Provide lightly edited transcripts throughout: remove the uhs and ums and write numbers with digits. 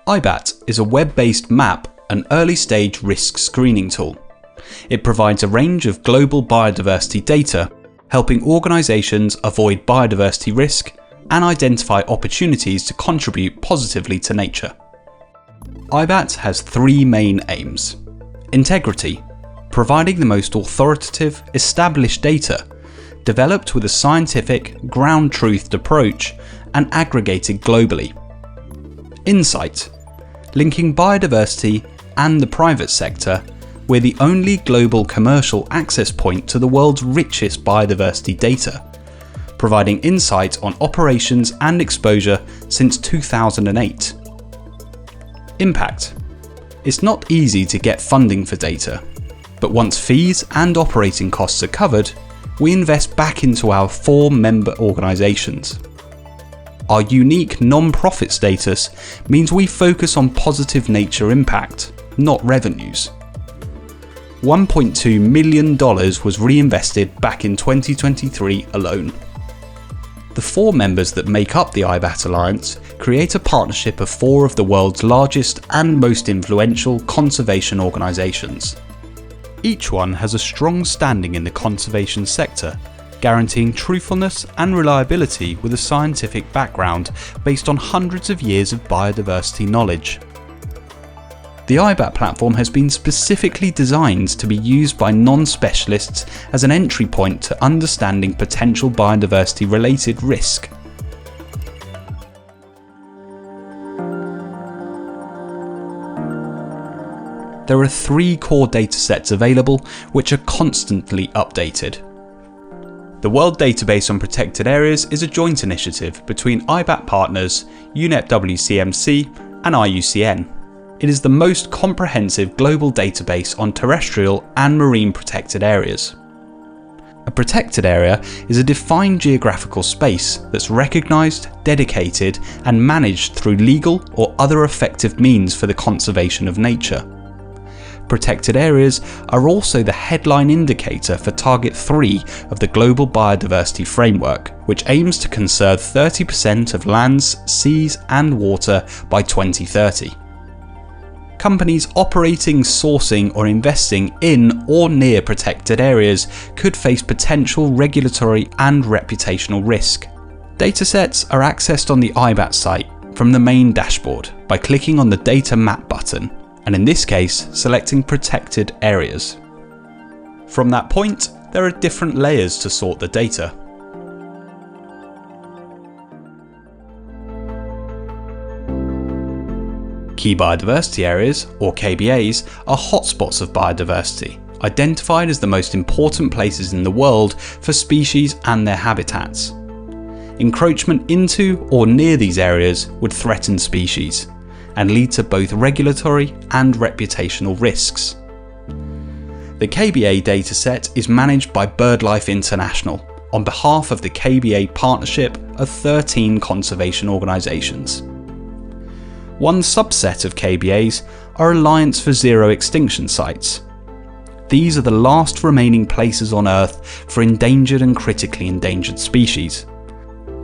IBAT is a web-based map and early-stage risk screening tool. It provides a range of global biodiversity data, helping organisations avoid biodiversity risk and identify opportunities to contribute positively to nature. IBAT has three main aims. Integrity, providing the most authoritative, established data, developed with a scientific, ground-truthed approach and aggregated globally. Insight, linking biodiversity and the private sector, we're the only global commercial access point to the world's richest biodiversity data, providing insight on operations and exposure since 2008. Impact. It's not easy to get funding for data, but once fees and operating costs are covered, we invest back into our 4 member organisations. Our unique non-profit status means we focus on positive nature impact, not revenues. $1.2 million was reinvested back in 2023 alone. The 4 members that make up the IBAT Alliance create a partnership of 4 of the world's largest and most influential conservation organisations. Each one has a strong standing in the conservation sector, guaranteeing truthfulness and reliability with a scientific background based on hundreds of years of biodiversity knowledge. The IBAT platform has been specifically designed to be used by non-specialists as an entry point to understanding potential biodiversity-related risk. There are 3 core datasets available which are constantly updated. The World Database on Protected Areas is a joint initiative between IBAT partners, UNEP WCMC and IUCN. It is the most comprehensive global database on terrestrial and marine protected areas. A protected area is a defined geographical space that's recognised, dedicated and managed through legal or other effective means for the conservation of nature. Protected areas are also the headline indicator for Target 3 of the Global Biodiversity Framework, which aims to conserve 30% of lands, seas and water by 2030. Companies operating, sourcing or investing in or near protected areas could face potential regulatory and reputational risk. Datasets are accessed on the IBAT site from the main dashboard by clicking on the Data Map button, and in this case selecting protected areas. From that point, there are different layers to sort the data. Key biodiversity areas, or KBAs, are hotspots of biodiversity, identified as the most important places in the world for species and their habitats. Encroachment into or near these areas would threaten species and lead to both regulatory and reputational risks. The KBA dataset is managed by BirdLife International on behalf of the KBA partnership of 13 conservation organisations. One subset of KBAs are Alliance for Zero Extinction sites. These are the last remaining places on Earth for endangered and critically endangered species.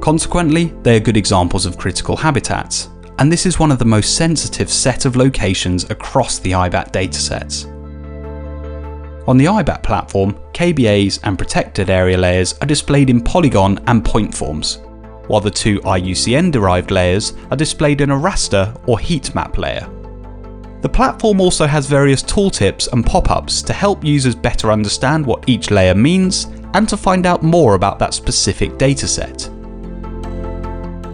Consequently, they are good examples of critical habitats, and this is one of the most sensitive set of locations across the IBAT datasets. On the IBAT platform, KBAs and protected area layers are displayed in polygon and point forms, while the 2 IUCN-derived layers are displayed in a raster or heat map layer. The platform also has various tooltips and pop-ups to help users better understand what each layer means and to find out more about that specific dataset.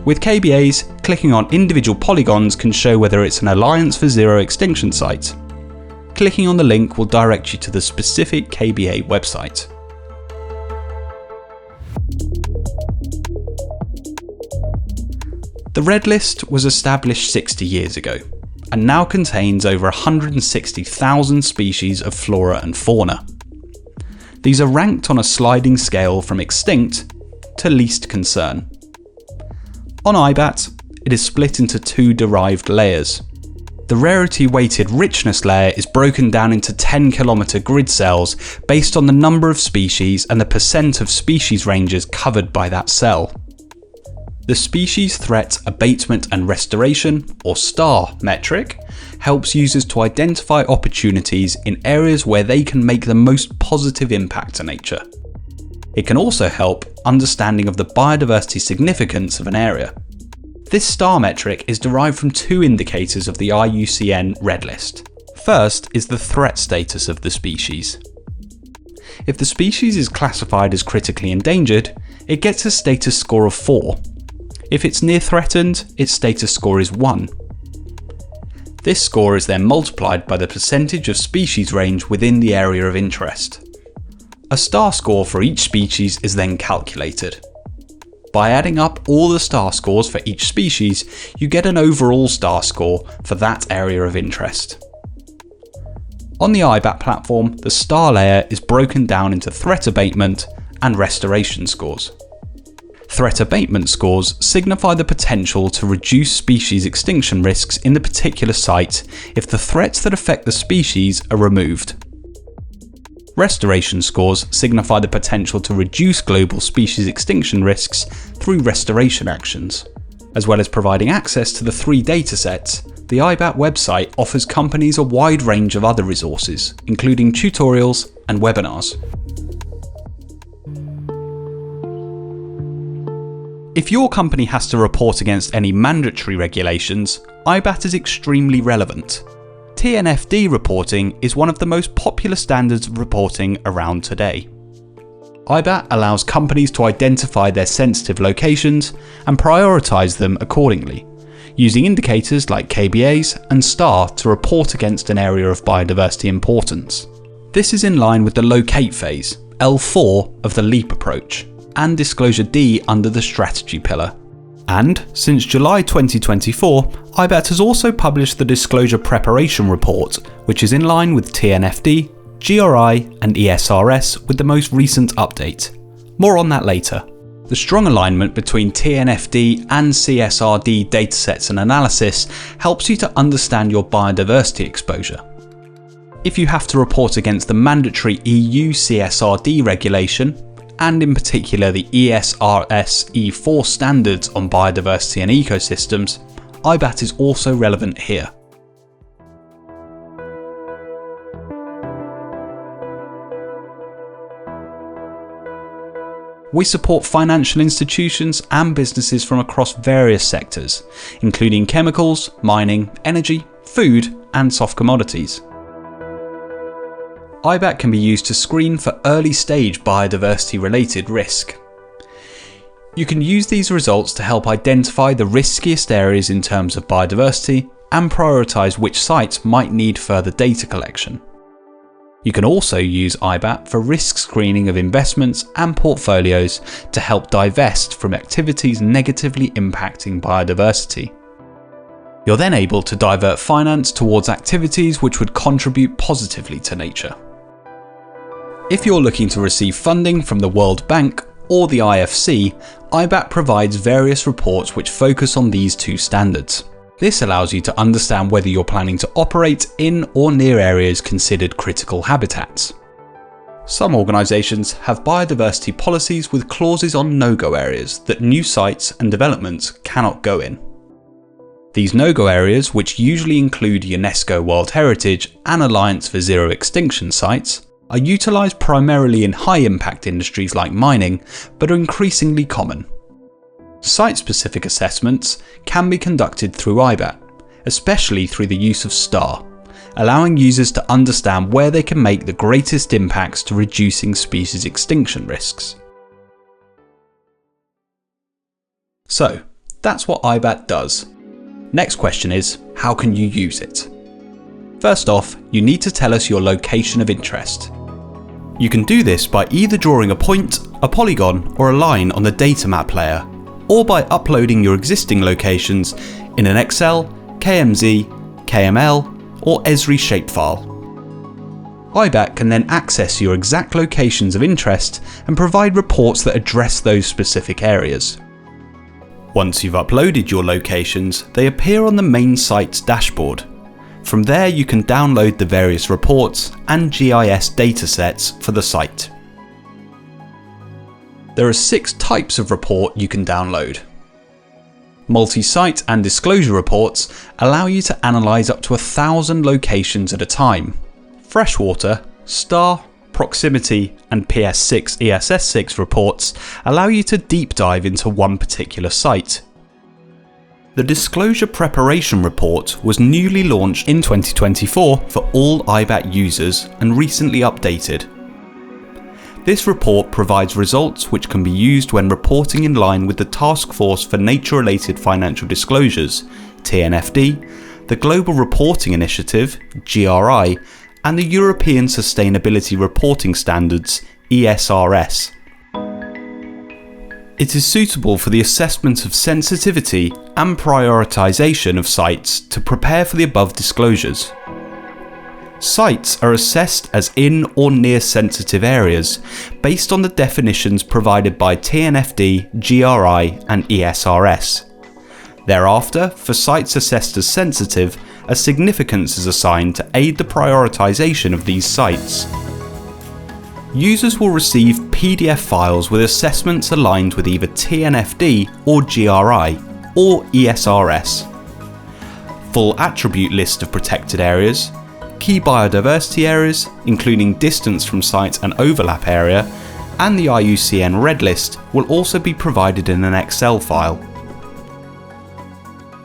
With KBAs, clicking on individual polygons can show whether it's an Alliance for Zero Extinction site. Clicking on the link will direct you to the specific KBA website. The Red List was established 60 years ago and now contains over 160,000 species of flora and fauna. These are ranked on a sliding scale from extinct to least concern. On IBAT, it is split into 2 derived layers. The rarity-weighted richness layer is broken down into 10-kilometre grid cells based on the number of species and the percent of species ranges covered by that cell. The Species Threat Abatement and Restoration, or STAR metric, helps users to identify opportunities in areas where they can make the most positive impact to nature. It can also help understanding of the biodiversity significance of an area. This STAR metric is derived from two indicators of the IUCN Red List. First is the threat status of the species. If the species is classified as critically endangered, it gets a status score of 4. If it's near threatened, its status score is 1. This score is then multiplied by the percentage of species range within the area of interest. A STAR score for each species is then calculated. By adding up all the STAR scores for each species, you get an overall STAR score for that area of interest. On the IBAT platform, the STAR layer is broken down into threat abatement and restoration scores. Threat abatement scores signify the potential to reduce species extinction risks in the particular site if the threats that affect the species are removed. Restoration scores signify the potential to reduce global species extinction risks through restoration actions. As well as providing access to the 3 datasets, the IBAT website offers companies a wide range of other resources, including tutorials and webinars. If your company has to report against any mandatory regulations, IBAT is extremely relevant. TNFD reporting is one of the most popular standards of reporting around today. IBAT allows companies to identify their sensitive locations and prioritise them accordingly, using indicators like KBAs and STAR to report against an area of biodiversity importance. This is in line with the locate phase, L4 of the LEAP approach, and Disclosure D under the strategy pillar. And since July 2024, IBAT has also published the Disclosure Preparation Report, which is in line with TNFD, GRI and ESRS with the most recent update. More on that later. The strong alignment between TNFD and CSRD datasets and analysis helps you to understand your biodiversity exposure. If you have to report against the mandatory EU CSRD regulation, and in particular the ESRS E4 standards on biodiversity and ecosystems, IBAT is also relevant here. We support financial institutions and businesses from across various sectors, including chemicals, mining, energy, food, and soft commodities. IBAT can be used to screen for early stage biodiversity related risk. You can use these results to help identify the riskiest areas in terms of biodiversity and prioritise which sites might need further data collection. You can also use IBAT for risk screening of investments and portfolios to help divest from activities negatively impacting biodiversity. You're then able to divert finance towards activities which would contribute positively to nature. If you're looking to receive funding from the World Bank or the IFC, IBAT provides various reports which focus on these two standards. This allows you to understand whether you're planning to operate in or near areas considered critical habitats. Some organisations have biodiversity policies with clauses on no-go areas that new sites and developments cannot go in. These no-go areas, which usually include UNESCO World Heritage and Alliance for Zero Extinction sites, are utilised primarily in high-impact industries like mining, but are increasingly common. Site-specific assessments can be conducted through IBAT, especially through the use of STAR, allowing users to understand where they can make the greatest impacts to reducing species extinction risks. So, that's what IBAT does. Next question is, how can you use it? First off, you need to tell us your location of interest. You can do this by either drawing a point, a polygon, or a line on the data map layer, or by uploading your existing locations in an Excel, KMZ, KML, or Esri shapefile. IBAT can then access your exact locations of interest and provide reports that address those specific areas. Once you've uploaded your locations, they appear on the main site's dashboard. From there you can download the various reports and GIS datasets for the site. There are 6 types of report you can download. Multi-site and disclosure reports allow you to analyse up to 1,000 locations at a time. Freshwater, STAR, Proximity and PS6 ESS6 reports allow you to deep dive into one particular site. The Disclosure Preparation Report was newly launched in 2024 for all IBAT users and recently updated. This report provides results which can be used when reporting in line with the Task Force for Nature-Related Financial Disclosures, TNFD, the Global Reporting Initiative, GRI, and the European Sustainability Reporting Standards, ESRS. It is suitable for the assessment of sensitivity and prioritisation of sites to prepare for the above disclosures. Sites are assessed as in or near sensitive areas based on the definitions provided by TNFD, GRI and ESRS. Thereafter, for sites assessed as sensitive, a significance is assigned to aid the prioritisation of these sites. Users will receive PDF files with assessments aligned with either TNFD or GRI or ESRS. Full attribute list of protected areas, key biodiversity areas, including distance from sites and overlap area, and the IUCN Red List will also be provided in an Excel file.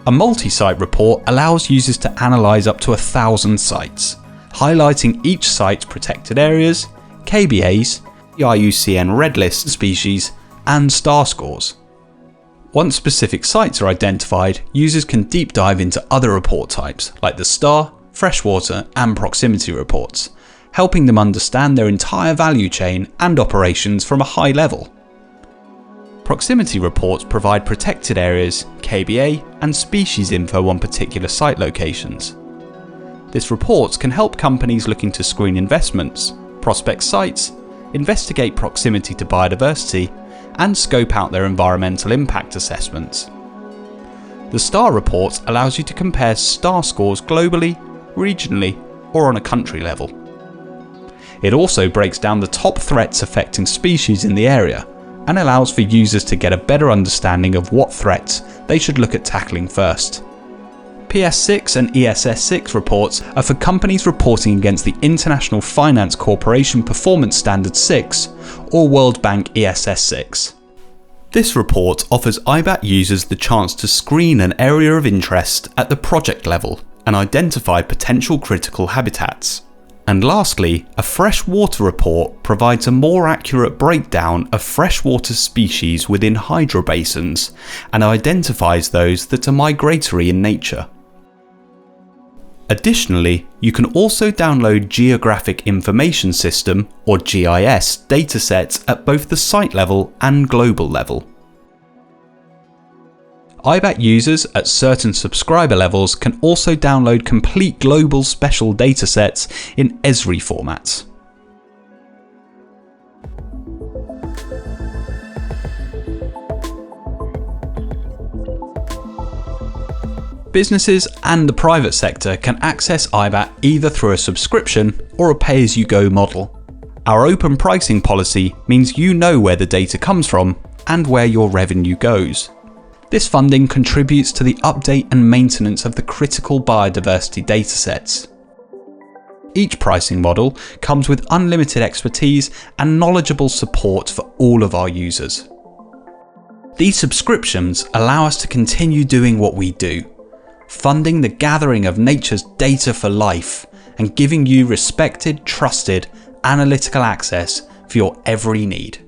A multi-site report allows users to analyse up to 1,000 sites, highlighting each site's protected areas, KBAs, the IUCN Red List species, and star scores. Once specific sites are identified, users can deep dive into other report types like the STAR, freshwater and proximity reports, helping them understand their entire value chain and operations from a high level. Proximity reports provide protected areas, KBA and species info on particular site locations. This report can help companies looking to screen investments, prospect sites, investigate proximity to biodiversity, and scope out their environmental impact assessments. The STAR report allows you to compare STAR scores globally, regionally, or on a country level. It also breaks down the top threats affecting species in the area and allows for users to get a better understanding of what threats they should look at tackling first. PS6 and ESS6 reports are for companies reporting against the International Finance Corporation Performance Standard 6 or World Bank ESS6. This report offers IBAT users the chance to screen an area of interest at the project level and identify potential critical habitats. And lastly, a freshwater report provides a more accurate breakdown of freshwater species within hydrobasins and identifies those that are migratory in nature. Additionally, you can also download Geographic Information System or GIS datasets at both the site level and global level. IBAT users at certain subscriber levels can also download complete global special datasets in ESRI formats. Businesses and the private sector can access IBAT either through a subscription or a pay-as-you-go model. Our open pricing policy means you know where the data comes from and where your revenue goes. This funding contributes to the update and maintenance of the critical biodiversity datasets. Each pricing model comes with unlimited expertise and knowledgeable support for all of our users. These subscriptions allow us to continue doing what we do, funding the gathering of nature's data for life and giving you respected, trusted, analytical access for your every need.